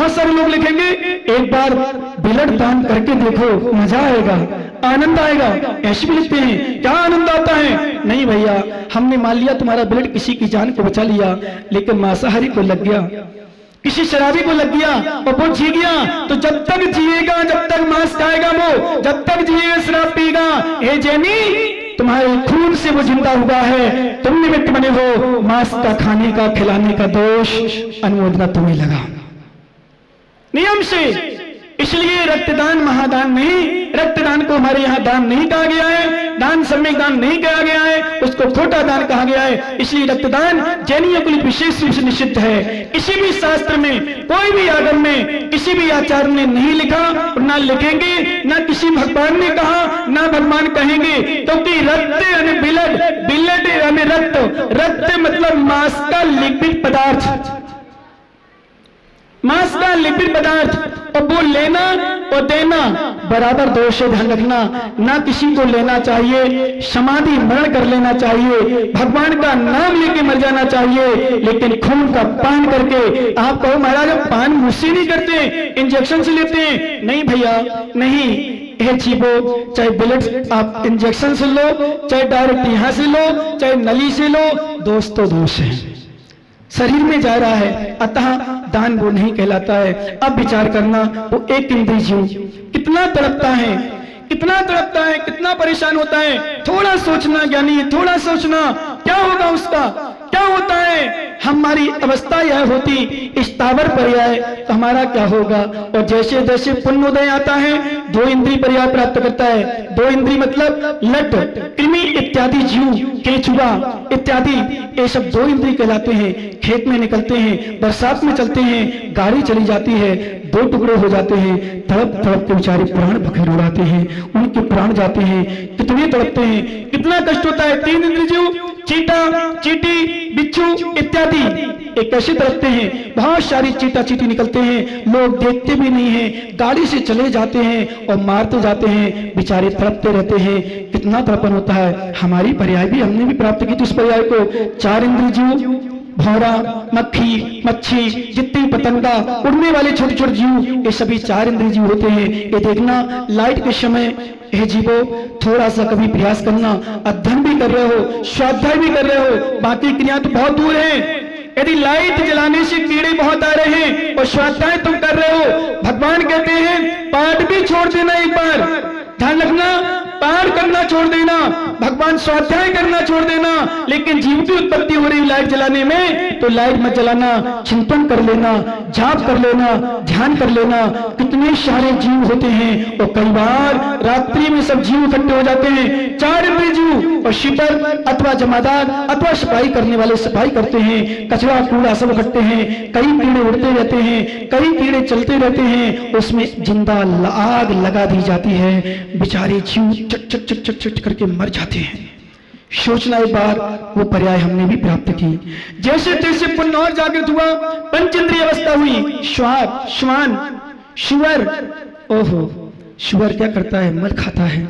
बहुत सारे लोग लिखेंगे एक बार ब्लड दान करके देखो, मजा आएगा, आनंद आएगा। ऐसे भी लिखते हैं, क्या आनंद आता है? नहीं भैया, हमने मान लिया तुम्हारा ब्लड किसी की जान को बचा लिया, लेकिन मांसाहारी को लग गया, किसी शराबी को लग गया और वो जी गया, तो जब तक जिएगा, जब तक मांस खाएगा वो, जब तक जिएगा शराब पीगा, हे जैनी तुम्हारे खून से वो जिंदा हुआ है, तुम निमित्त बने हो, मांस का खाने का खिलाने का दोष अनुमोदना तुम्हें लगा नियम से। इसलिए रक्तदान महादान नहीं, रक्तदान को हमारे यहाँ दान नहीं कहा गया है, दान सम्यक दान नहीं कहा गया है, उसको खोटा दान कहा गया है। इसलिए रक्तदान जैनियों के लिए विशेष रूप से निषिद्ध है। किसी भी शास्त्र में, कोई भी आगम में, किसी भी आचार्य ने नहीं लिखा और ना लिखेंगे, ना किसी भगवान ने कहा, ना भगवान कहेंगे, क्योंकि रक्त यानी ब्लड, ब्लड यानी रक्त, रक्त मतलब मांस का लिक्विड पदार्थ, मांस का लिपिड पदार्थ, और वो लेना और देना बराबर दोष है, ध्यान रखना। ना किसी को लेना चाहिए, समाधि मरण कर लेना चाहिए, भगवान का नाम लेके मर जाना चाहिए, लेकिन खून का पान करके आप कहो महाराज हम पान मुझसे नहीं करते, इंजेक्शन से लेते हैं, नहीं भैया नहीं, ये चीबो, चाहे ब्लड आप इंजेक्शन से लो, चाहे डायरेक्ट यहां से लो, चाहे नली से लो, दोष तो दोष है, शरीर में जा रहा है, अतः दान वो नहीं कहलाता है। अब विचार करना, वो एक इंद्रिय जीव कितना तड़पता है, कितना तड़पता है, कितना परेशान होता है। थोड़ा सोचना ज्ञानी, थोड़ा सोचना क्या होगा उसका, क्या होता है। हमारी अवस्था यह होती स्थावर पर्याय, तो हमारा क्या होगा। और जैसे जैसे पुण्योदय आता है, दो इंद्रिय पर्याय प्राप्त करता है। दो इंद्रिय मतलब लट, कृमि इत्यादि जीव, केंचुआ इत्यादि, ये सब दो इंद्रिय कहलाते हैं। खेत में निकलते हैं, बरसात में चलते हैं, गाड़ी चली जाती है, दो टुकड़े हो जाते हैं, तड़प तड़प के बेचारे प्राण बखेर उड़ाते हैं, उनके प्राण जाते हैं, कितने तड़पते हैं, कितना कष्ट होता है। तीन इंद्रिय जीव, चीटा, चीटी, बिच्छू इत्यादि, एक कैसे तड़पते हैं। बहुत सारी चीटा चीटी निकलते हैं, लोग देखते भी नहीं हैं, गाड़ी से चले जाते हैं और मारते जाते हैं, बेचारे तड़पते रहते हैं, कितना तड़पन होता है। हमारी पर्याय भी हमने भी प्राप्त की थी उस पर्याय को। चार इंद्रिय जीव, भौरा, मक्खी, मच्छी, जितनी पतंगा, उड़ने वाले छोटे छोटे जीव, ये सभी चार इंद्रिय जीव होते हैं। ये देखना, लाइट के समय हे जीवो थोड़ा सा कभी प्रयास करना, अध्ययन भी कर रहे हो, स्वाध्याय भी कर रहे हो, बाकी क्रिया तो बहुत दूर है। यदि लाइट जलाने से कीड़े बहुत आ रहे हैं और स्वाध्याय तुम कर रहे हो, भगवान कहते हैं पाठ भी छोड़ देना, एक बार ध्यान रखना, पाठ करना छोड़ देना, भगवान स्वाध्याय करना छोड़ देना। लेकिन जीव की उत्पत्ति हो रही लाइट जलाने में, तो लाइट मत जलाना, चिंतन कर लेना, जाप कर लेना, ध्यान कर लेना। कितने सारे जीव होते हैं और कई बार रात्रि में सब जीव इकट्ठे हो जाते हैं। चार इंद्रिय जीव और शीपर अथवा जमादार अथवा सफाई करने वाले सफाई करते हैं, कचरा कूड़ा सब इकट्ठे हैं, कई कीड़े उड़ते रहते हैं, कई कीड़े चलते रहते हैं, उसमें जिंदा आग लगा दी जाती है, बेचारे जीव चट चट चट चट चट करके मर जाते हैं। सोचना एक बार, वो पर्याय हमने भी प्राप्त की। जैसे तैसे पुण्य और जागृत हुआ, पंचेंद्रिय अवस्था हुई। श्वान, श्वान, शुअर, ओहो शुअर क्या करता है, मल खाता है,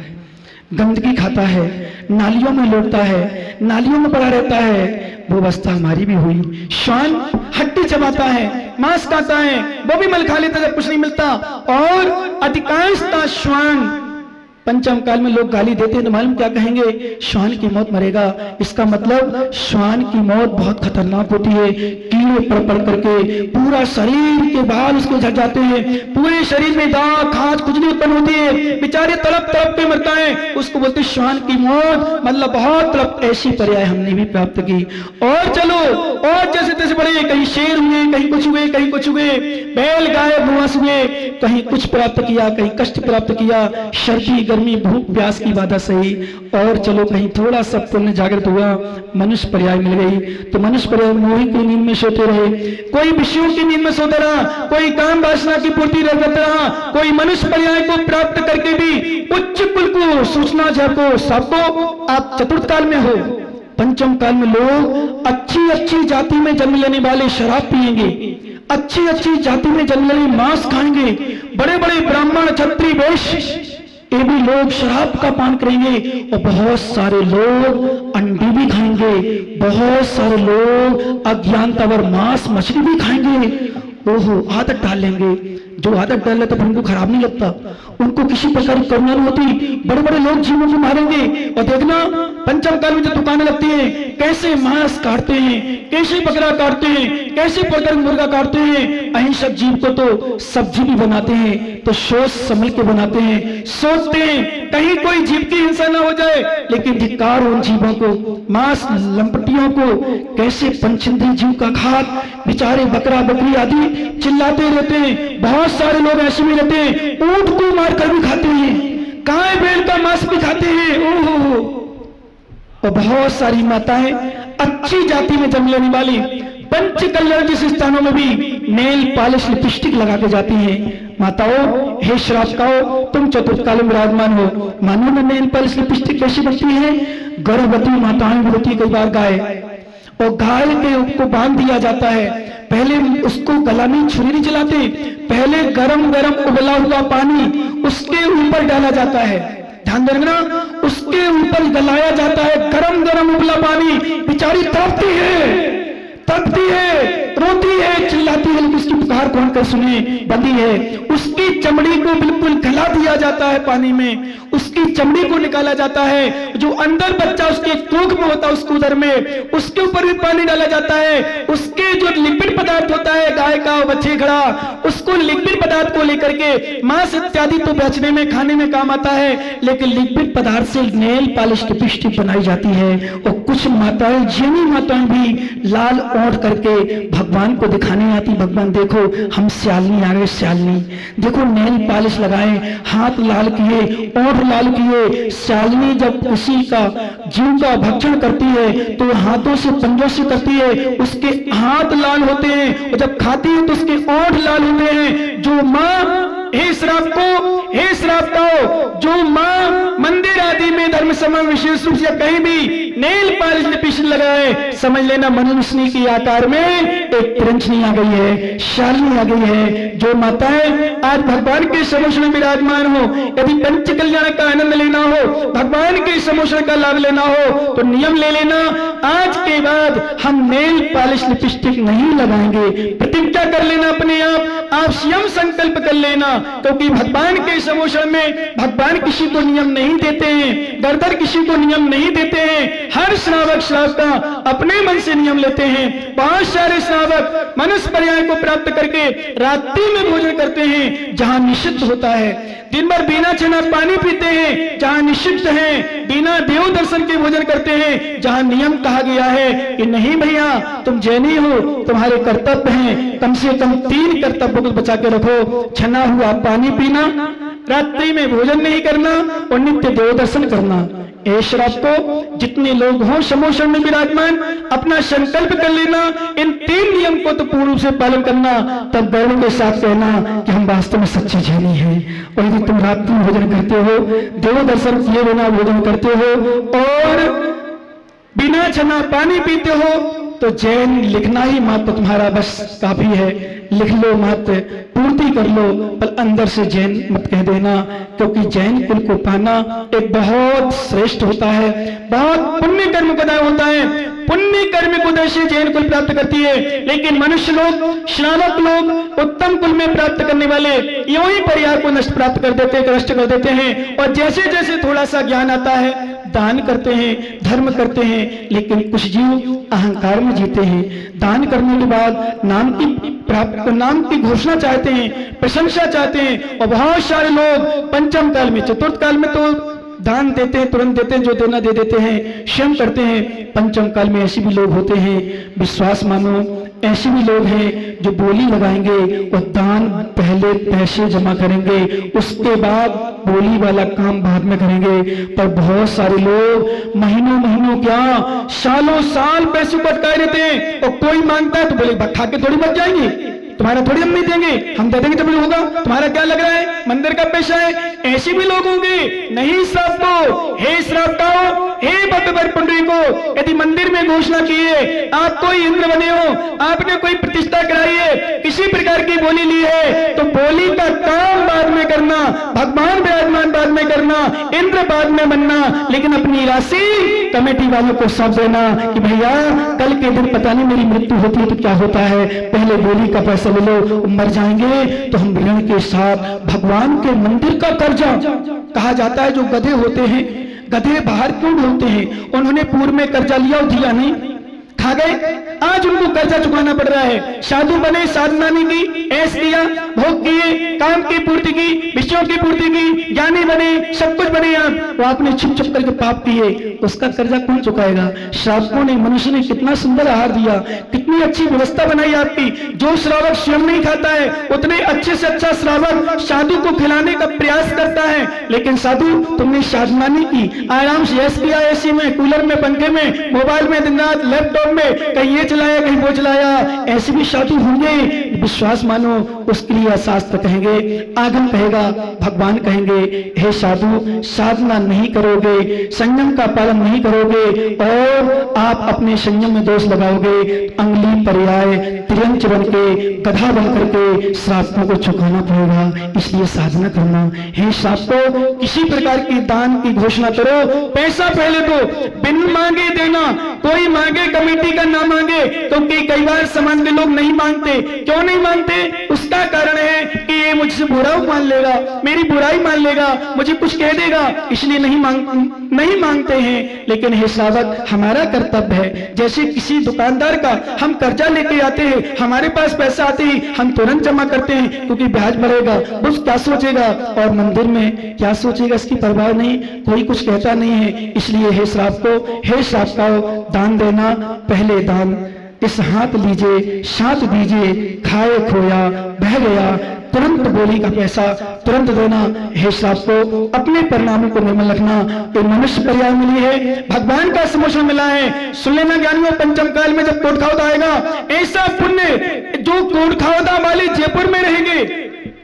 गंदगी खाता है, नालियों में लौटता है, नालियों में पड़ा रहता है। वो अवस्था हमारी भी हुई। श्वान हड्डी चबाता है, मांस खाता है, वो भी मल खा लेता जब कुछ नहीं मिलता। और अधिकांशतः श्वान, पंचम काल में लोग गाली देते हैं तो मालूम क्या कहेंगे, श्वान की मौत मरेगा। इसका मतलब श्वान की मौत बहुत खतरनाक होती है। कीड़े पड़ पड़ करके पूरा शरीर के बाल उसको झड़ जाते हैं, पूरे शरीर में दाग खाज खुजली उत्पन्न होती है, बेचारे तड़प तड़प के मरता है, उसको बोलते श्वान की मौत। मतलब बहुत तड़प। ऐसी पर्याय हमने भी प्राप्त की। और चलो और जैसे तैसे बड़े, कहीं शेर हुए, कहीं कुछ हुए, कहीं कुछ हुए, बैल गाय भैंस हुए, कहीं कुछ प्राप्त किया, कहीं कष्ट प्राप्त किया, सर्दी गर्मी भूख प्यास की बाधा सही। और चलो कहीं थोड़ा सा पुण्य जागृत हुआ, मनुष्य पर्याय मिल गई, तो मनुष्य पर्याय मोही की नींद में सोते रहे, कोई विषयों की नींद में सोता रहा, कोई काम वासना की पूर्ति करता रहा, कोई मनुष्य पर्याय को प्राप्त करके भी उच्च कुल को सूचना जाको सबको आप चतुर्थ काल में हो। पंचम काल में लोग अच्छी अच्छी जाति में जन्म लेने वाले शराब पिएंगे, अच्छी अच्छी जाति में जन्म लेने मांस खाएंगे, बड़े बड़े ब्राह्मण क्षत्रिय वैश्य ये भी लोग शराब का पान करेंगे, और बहुत सारे लोग अंडे भी खाएंगे, बहुत सारे लोग अज्ञानतावर मांस मछली भी खाएंगे, ओहो आदत डाल लेंगे। जो आदत डाल लेते उनको खराब नहीं लगता, उनको किसी प्रकार की करुणा नहीं होती। बड़े बड़े लोग जीवों को मारेंगे और देखना पंचम काल में जो दुकानें लगती हैं कैसे मांस काटते हैं, कैसे बकरा काटते हैं, कैसे प्रकार मुर्गा काटते हैं। अहिंसक जीव को तो सब्जी भी बनाते हैं तो सोच समझ के बनाते हैं, सोचते हैं कहीं कोई जीव की हिंसा ना हो जाए। लेकिन धिक्कार उन जीवों को, मांस लंपटियों को, कैसे पंचेंद्रिय जीव का घात, बेचारे बकरा बकरी आदि चिल्लाते रहते हैं। बहुत सारे लोग ऐसे भी रहते हैं ऊंट को मारकर भी खाते हैं, गाय बैल का मांस भी खाते हैं। ओहो, और बहुत सारी माताएं अच्छी जाति में जन्म लेने वाली पंच कल्याण जिस स्थानों में भी नेल पॉलिश लिपस्टिक लगा के जाती हैं। माताओं हे श्रावकाओं, तुम चतुर्थ काल में विराजमान हो, मानो ना नेल पॉलिश लिपस्टिक कैसी बनती है। गर्भवती माताएं भी होती कई बार गाय, और गाय के को बांध दिया जाता है। पहले उसको गला में छुरी नहीं चलाते, पहले गरम गरम उबला हुआ पानी उसके ऊपर डाला जाता है। ध्यान रखना, उसके ऊपर गलाया जाता है गरम गरम उबला पानी। बेचारी तड़पती है, रोती है, चिल्लाती है, लेकिन उसकी पुकार कौन कर सुने, बंदी है। उसकी चमड़ी को बिल्कुल गला दिया जाता है पानी में, उसकी चमड़ी को निकाला जाता है। जो अंदर बच्चा उसके कोख में होता है उसके उदर में, उसके ऊपर भी पानी डाला जाता है। उसके जो लिक्विड पदार्थ होता है गाय का बच्चे खड़ा, उसको लिक्विड पदार्थ को लेकर के मांस इत्यादि तो बेचने में खाने में काम आता है, लेकिन लिक्विड पदार्थ से नेल पॉलिश लिपस्टिक बनाई जाती है। और कुछ माताएं, जैनी माताएं भी लाल ओढ़ करके भगवान को दिखाने आती, भगवान देखो हम श्यालनी आ गए, श्यालनी देखो नेल पॉलिश लगाए, हाथ लाल किए, ओढ़ लाल किए। श्यालनी जब किसी का जीव का भक्षण करती है तो हाथों से पंजों से करती है, उसके हाथ लाल होते हैं, और जब खाती है तो उसके ओठ लाल होते हैं। जो माँ हे श्रावकाओं, जो माँ मंदिर आदि में धर्म समय विशेष रूप से कहीं भी नेल पॉलिश लिपस्टिक लगाए, समझ लेना मनुष्य के आकार में एक तिरंजनी आ गई है, शालिनी आ गई है। जो माताएं आज भगवान के समोषण में विराजमान हो, यदि पंच कल्याण का आनंद लेना हो, भगवान के समोषण का लाभ लेना हो, तो नियम ले लेना, आज के बाद हम नेल पॉलिश लिपस्टिक नहीं लगाएंगे। प्रतिज्ञा कर लेना अपने आप स्वयं संकल्प कर लेना, क्योंकि भगवान के समोषण में भगवान किसी को नियम नहीं देते हैं, दर किसी को नियम नहीं देते हैं। हर श्रावक श्रावका अपने मन से नियम लेते हैं। बहुत सारे श्रावक मनुष्य पर्याय को प्राप्त करके रात्रि में भोजन करते हैं जहां निषिद्ध होता है, दिन भर बिना छना पानी पीते हैं जहां निषिद्ध है, बिना देव दर्शन के भोजन करते हैं जहां नियम कहा गया है कि नहीं भैया तुम जैनी हो, तुम्हारे कर्तव्य हैं, कम से कम 3 कर्तव्य को बचा के रखो, छना हुआ पानी पीना, रात्रि में भोजन नहीं करना और नित्य देव दर्शन करना। ए श्राप को जितने लोग हों समोषण में विराजमान, अपना संकल्प कर लेना, इन 3 नियम को तो पूर्ण रूप से पालन करना, तब गौरव के साथ कहना कि हम वास्तव में सच्चे जैनी हैं। और यदि तुम रात्रि में भोजन करते हो, देव दर्शन किए बिना भोजन करते हो और बिना छना पानी पीते हो, तो जैन लिखना ही मात्र तुम्हारा बस काफी है। लिख लो मत, पूर्ति कर लो, पर अंदर से जैन मत कह देना, क्योंकि जैन कुल को पाना एक बहुत श्रेष्ठ होता है, बहुत पुण्य कर्म का होता है। पुण्य कर्म को उद्देश्य जैन कुल प्राप्त करती है, लेकिन मनुष्य लोग, श्रावक लोग उत्तम कुल में प्राप्त करने वाले यूं ही परिवार को नष्ट प्राप्त कर देते हैं, नष्ट कर देते हैं। और जैसे जैसे थोड़ा सा ज्ञान आता है दान करते हैं, धर्म करते हैं, लेकिन कुछ जीव अहंकार में जीते हैं। दान करने के बाद नाम की घोषणा चाहते हैं, प्रशंसा चाहते हैं। और बहुत सारे लोग पंचम काल में, चतुर्थ काल में तो दान देते हैं, तुरंत देते हैं, जो देना दे देते हैं, क्षम करते हैं। पंचम काल में ऐसे भी लोग होते हैं, विश्वास मानो, ऐसे भी लोग हैं जो बोली लगाएंगे और दान पहले पैसे जमा करेंगे, उसके बाद बोली वाला काम बाद में करेंगे। पर बहुत सारे लोग महीनों महीनों क्या सालों साल पैसे पटकाए रहते हैं, और कोई मांगता है तो बोले खा के थोड़ी बच जाएंगे, तुम्हारा थोड़ी हम नहीं देंगे, हम दे देंगे जब होगा, तुम्हारा क्या लग रहा है, मंदिर का पैसा है। ऐसे भी लोग होंगे। नहीं श्रावको, हे श्रावकाओ, हे भव्य पुंडरी को, यदि मंदिर में घोषणा की है आप कोई इंद्र बने हो, आपने कोई प्रतिष्ठा कराई है, किसी प्रकार की बोली ली है, तो बोली का काम बाद में करना, भगवान विराजमान बाद में करना, इंद्र बाद में बनना, लेकिन अपनी राशि कमेटी वालों को सौंप देना कि भैया कल के दिन पता नहीं मेरी मृत्यु होती है तो क्या होता है, पहले बोली का पैसा ले लो, मर जाएंगे तो हम ऋण के साथ भगवान के मंदिर का कर्जा। कहा जाता है जो गधे होते हैं, गधे बाहर क्यों ढोते हैं, उन्होंने पूर्व में कर्जा लिया और दिया नहीं, खा गए, आज उनको कर्जा चुकाना पड़ रहा है। साधु बने, साधना नहीं की, ऐश किया, भोग किए, काम की पूर्ति की, विषयों की पूर्ति की, ज्ञानी बने, सब कुछ बने आप, वो आपने छुप छुप करके पाप किए, उसका कर्जा कौन चुकाएगा। श्रावकों ने, मनुष्य ने कितना सुंदर आहार दिया, कितनी अच्छी व्यवस्था बनाई आपकी। जो श्रावक स्वयं नहीं खाता है उतने अच्छे से अच्छा श्रावक साधु को खिलाने का प्रयास करता है, लेकिन साधु तुमने साधना नहीं की, आराम से ऐश किया, एसी में, कूलर में, पंखे में, मोबाइल में, दिन रात लैपटॉप में, कहीं ये चलाया कहीं वो चलाया। ऐसे भी साधु होंगे, विश्वास मानो, उसके लिए शास्त्र कहेंगे, आगम कहेगा, भगवान कहेंगे, हे साधु साधना नहीं करोगे, संयम का पालन नहीं करोगे और आप अपने संयम में दोष लगाओगे, अंगुली पर्याय त्रियंच बन के, गधा बन करके श्रावकों को चुकाना पड़ेगा। इसलिए साधना करना। हे श्रावकों, किसी प्रकार की दान की घोषणा करो, पैसा पहले दो, बिन मांगे देना, कोई मांगे कमेटी का ना मांगे, क्योंकि कई बार समाज में लोग नहीं मांगते। क्यों नहीं मांगते? उसका कारण है कि ये मुझसे बुरा मान लेगा, मेरी बुराई मान लेगा, मुझे कुछ कह देगा, इसलिए नहीं मांगते हैं। लेकिन हे श्रावक, हमारा कर्तव्य है, जैसे किसी दुकानदार का हम कर्जा लेके आते हैं, हमारे पास पैसा आते ही हम तुरंत जमा करते हैं, क्योंकि ब्याज बढ़ेगा, बस क्या सोचेगा, और मंदिर में क्या सोचेगा इसकी परवाह नहीं, कोई कुछ कहता नहीं है। इसलिए हे श्रावकों, हे श्रावकों, दान देना, पहले दान इस हाथ लीजिए, साथ दीजिए, खाए खोया बह गया, तुरंत बोली का पैसा तुरंत देना। हे श्रावकों, अपने परिणामों को निर्मल रखना। ये मनुष्य पर्याय मिली है, भगवान का समोसा मिला है। सुन लेना ज्ञानियों, पंचम काल में जब कोटखावदा आएगा, ऐसा पुण्य जो कोटखावदा वाले जयपुर में रहेंगे,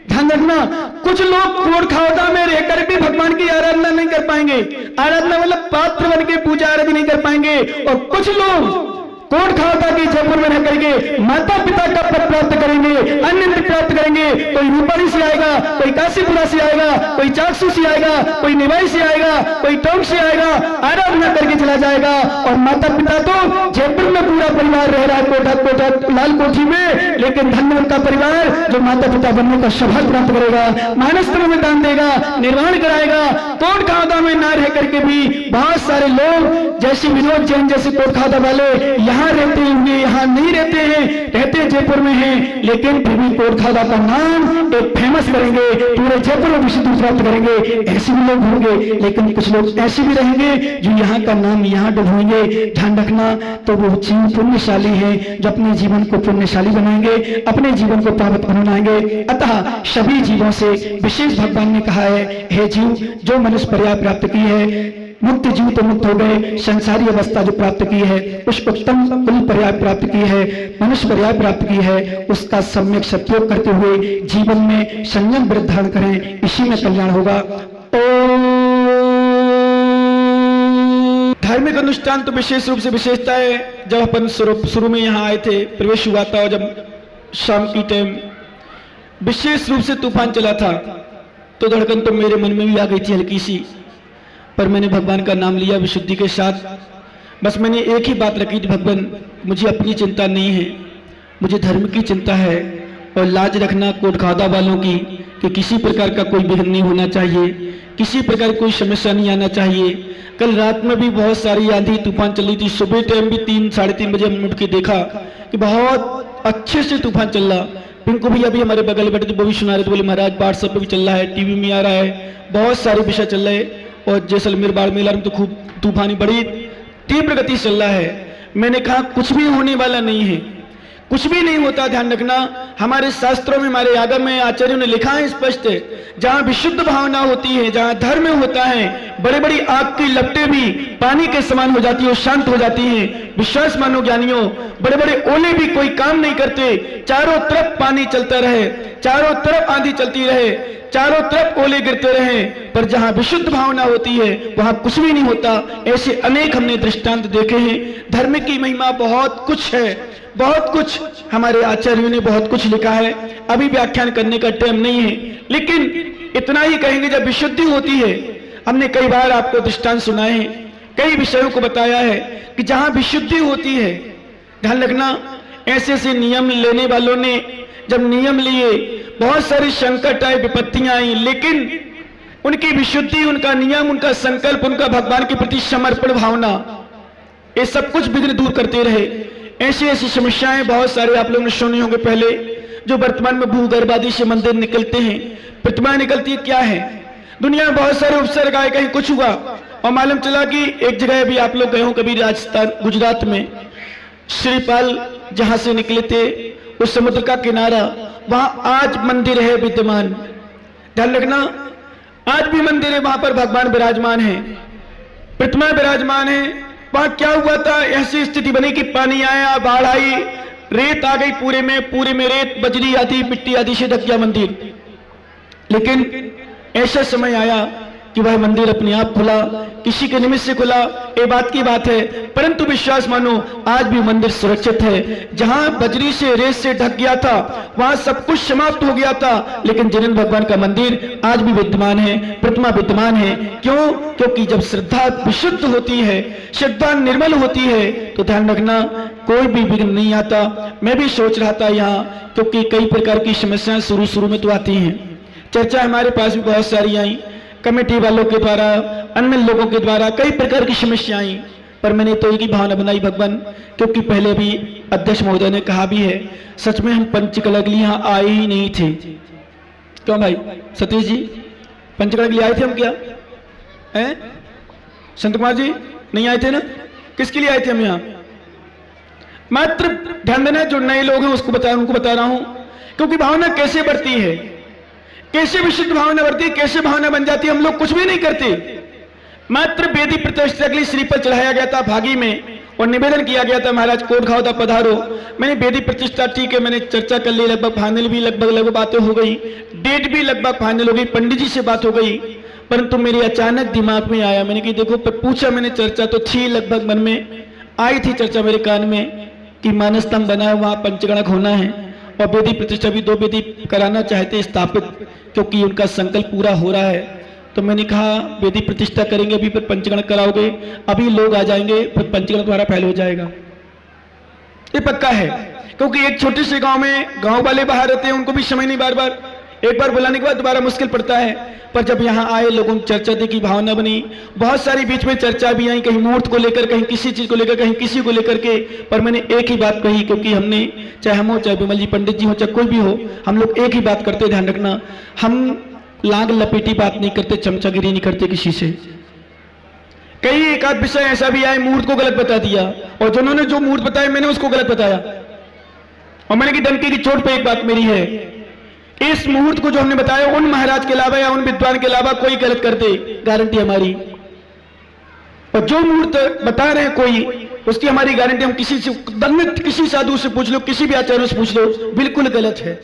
ध्यान रखना, कुछ लोग कोटखावदा में रहकर भी भगवान की आराधना नहीं कर पाएंगे, आराधना मतलब पात्र बन के पूजा आराधना नहीं कर पाएंगे, और कुछ लोग कोटखावदा की जयपुर में रह करके माता पिता का पद प्राप्त करेंगे, अन्य प्राप्त करेंगे। कोई रूपाणी से आएगा, कोई काशीपुरा से आएगा, कोई चाकसू से आएगा, कोई निवाई से आएगा, कोई टोंक से आएगा, आराधना करके चला जाएगा। और माता पिता तो जयपुर में पूरा परिवार रह रहा है, कोटा लाल कोठी में, लेकिन धन्य उनका परिवार जो माता पिता बनने का सौभाग्य प्राप्त करेगा, मानसतन में दान देगा, निर्वाण कराएगा। कोटखावदा में ना रह करके भी बहुत सारे लोग जैसे विनोद जैन जैसे कोटखावदा वाले यहाँ रहते होंगे, यहाँ नहीं रहते हैं, रहते जयपुर में हैं, लेकिन फिर भी कोटखावदा का नाम एक फेमस करेंगे, पूरे जयपुर में विशुद्धि प्राप्त करेंगे। ऐसे भी लोग होंगे, लेकिन कुछ लोग ऐसे भी रहेंगे जो यहाँ का नाम यहाँ डुबाएंगे। ध्यान रखना, तो वो जीव पुण्यशाली है जो अपने जीवन को पुण्यशाली बनाएंगे, अपने जीवन को पावन बनाएंगे। अतः सभी जीवों से विशेष भगवान ने कहा है, हे जीव, जो मनुष्य पर्याय प्राप्त की है, मुक्त जीव तो मुक्त हो गए, संसारी अवस्था जो प्राप्त की है, उस उत्तम कुल पर्याय प्राप्त की है, मनुष्य पर्याय प्राप्त की है, उसका सम्यक सत्योग करते हुए जीवन में संयम वृद्धि धारण करें, इसी में कल्याण होगा। धार्मिक अनुष्ठान तो विशेष रूप से विशेषता है। जब अपन शुरू में यहाँ आए थे, प्रवेश हुआ था, और जब शाम की टाइम विशेष रूप से तूफान चला था, तो धड़कन तो मेरे मन में भी आ गई थी हल्की सी, पर मैंने भगवान का नाम लिया विशुद्धि के साथ। बस मैंने एक ही बात रखी थी, भगवान मुझे अपनी चिंता नहीं है, मुझे धर्म की चिंता है, और लाज रखना कोटखावदा वालों की कि किसी प्रकार का कोई विघ्न नहीं होना चाहिए, किसी प्रकार कोई समस्या नहीं आना चाहिए। कल रात में भी बहुत सारी आंधी तूफान चल रही थी, सुबह टाइम भी 3 साढ़े 3 बजे हमने उठ के देखा कि बहुत अच्छे से तूफान चल रहा। पिंकू भैया भी हमारे बगल बैठे थे, वो भी सुना रहे थे, बोले महाराज व्हाट्सएप पे भी चल रहा है, टीवी में आ रहा है, बहुत सारे विषय चल रहे हैं, और जैसलमेर बाड़मेर में तो खूब तूफानी बड़ी तीव्र गति चल रहा है। मैंने कहा कुछ भी होने वाला नहीं है, कुछ भी नहीं होता। ध्यान रखना, हमारे शास्त्रों में, हमारे आगम में, आचार्यों ने लिखा है स्पष्ट, जहां विशुद्ध भावना होती है, जहां धर्म होता है, बड़े बड़ी आग की लपटें भी पानी के समान हो जाती है और शांत हो जाती हैं। विश्वास मानो ज्ञानियों, बड़े बड़े ओले भी कोई काम नहीं करते, चारों तरफ पानी चलता रहे, चारों तरफ आंधी चलती रहे, चारों तरफ ओले गिरते रहे, पर जहां विशुद्ध भावना होती है वहां कुछ भी नहीं होता। ऐसे अनेक हमने दृष्टांत देखे हैं। धर्म की महिमा बहुत कुछ है, बहुत कुछ हमारे आचार्यों ने बहुत कुछ लिखा है, अभी व्याख्यान करने का टाइम नहीं है, लेकिन इतना ही कहेंगे जब विशुद्धि होती है। हमने कई बार आपको दृष्टांत सुनाए हैं, कई विषयों को बताया है कि जहां विशुद्धि होती है, ध्यान रखना, ऐसे ऐसे नियम लेने वालों ने जब नियम लिए बहुत सारी संकट आए, विपत्तियां आई, लेकिन उनकी विशुद्धि, उनका नियम, उनका संकल्प, उनका भगवान के प्रति समर्पण भावना, ये सब कुछ विघ्न दूर करते रहे। ऐसी ऐसी समस्याएं बहुत सारे आप लोगों ने सुनी होंगे पहले, जो वर्तमान में भूगर्भ आदि से मंदिर निकलते हैं, प्रतिमाएं निकलती है, क्या है, दुनिया में बहुत सारे उपसर्ग आए, कहीं कुछ हुआ, और मालूम चला कि एक जगह भी आप लोग गए हो कभी, राजस्थान गुजरात में श्रीपाल जहां से निकले थे, उस समुद्र का किनारा, वहां आज मंदिर है विद्यमान। ध्यान रखना, आज भी मंदिर है, वहां पर भगवान विराजमान है, प्रतिमा विराजमान है। वहां क्या हुआ था, ऐसी स्थिति बनी कि पानी आया, बाढ़ आई, रेत आ गई, पूरे में रेत, बजरी आदि, मिट्टी आदि से ढक गया मंदिर। लेकिन ऐसा समय आया कि वह मंदिर अपने आप खुला, किसी के निमित्त से खुला, ये बात की बात है, परंतु विश्वास मानो आज भी मंदिर सुरक्षित है। जहां बजरी से, रेत से ढक गया था, वहां सब कुछ समाप्त हो गया था, लेकिन जिनेंद्र भगवान का मंदिर आज भी विद्यमान है, प्रतिमा विद्यमान है। क्यों? क्योंकि जब श्रद्धा विशुद्ध होती है, श्रद्धा निर्मल होती है, तो ध्यान रखना कोई भी विघ्न नहीं आता। मैं भी सोच रहा था यहाँ, क्योंकि कई प्रकार की समस्याएं शुरू में तो आती हैं, चर्चा हमारे पास भी बहुत सारी आई, कमेटी वालों के द्वारा, अन्य लोगों के द्वारा कई प्रकार की समस्याएं आई, पर मैंने तो एक ही भावना बनाई, भगवान, क्योंकि पहले भी अध्यक्ष महोदय ने कहा भी है, सच में हम पंचकला के लिए यहाँ आए ही नहीं थे। क्यों भाई सतीश जी, पंचकला के लिए आए थे हम क्या? हैं संत कुमार जी, नहीं आए थे ना? किसके लिए आए थे हम यहाँ? मात्र ध्यान देना, जो नए लोग हैं उनको बता रहा हूं, क्योंकि भावना कैसे बढ़ती है, कैसे विशुद्ध भावना बढ़ती है, कैसे भावना बन जाती है। हम लोग कुछ भी नहीं करते, मात्र वेदी प्रतिष्ठा के लिए श्रीफल चढ़ाया गया था भागी में, और निवेदन किया गया था, महाराज कोट खाओ पधारो। मैंने वेदी प्रतिष्ठा, ठीक है, मैंने चर्चा कर ली, लगभग फाइनल भी लगभग बातें हो गई, डेट भी लगभग फाइनल हो गई, पंडित जी से बात हो गई, परंतु मेरे अचानक दिमाग में आया, मैंने कि देखो, पूछा मैंने, चर्चा तो थी लगभग मन में आई थी चर्चा मेरे कान में कि मानस्तंभ बना है, वहां पंचगणक होना है, और वेदी प्रतिष्ठा भी 2 वेदी कराना चाहते स्थापित, क्योंकि उनका संकल्प पूरा हो रहा है। तो मैंने कहा वेदी प्रतिष्ठा करेंगे, अभी फिर पंचगणक कराओगे, अभी लोग आ जाएंगे, फिर पंचगणक तुम्हारा फैल हो जाएगा, ये पक्का है। क्योंकि एक छोटे से गांव में गांव वाले बाहर रहते हैं, उनको भी समय नहीं, बार बार एक बार बुलाने के बाद दोबारा मुश्किल पड़ता है। पर जब यहाँ आए लोगों की चर्चा देखी, भावना बनी, बहुत सारी बीच में चर्चा भी आई, कहीं मूर्त को लेकर, कहीं किसी चीज को लेकर, कहीं किसी को लेकर के, पर मैंने एक ही बात कही, क्योंकि हमने, चाहे हम हो, चाहे विमल जी पंडित जी हो, चाहे कोई भी हो, हम लोग एक ही बात करते, ध्यान रखना, हम लाग लपेटी बात नहीं करते, चमचागिरी नहीं करते किसी से। कई एक आध विषय ऐसा भी आए, मूर्त को गलत बता दिया, और जिन्होंने जो मूर्त बताया मैंने उसको गलत बताया, और मैंने की डंके की चोट पे एक बात मेरी है, इस मुहूर्त को जो हमने बताया, उन महाराज के अलावा या उन विद्वान के अलावा कोई गलत कर दे, गारंटी हमारी, और जो मुहूर्त बता रहे हैं कोई, उसकी हमारी गारंटी, हम किसी से, किसी साधु से पूछ लो, किसी भी आचार्य से पूछ लो, बिल्कुल गलत है।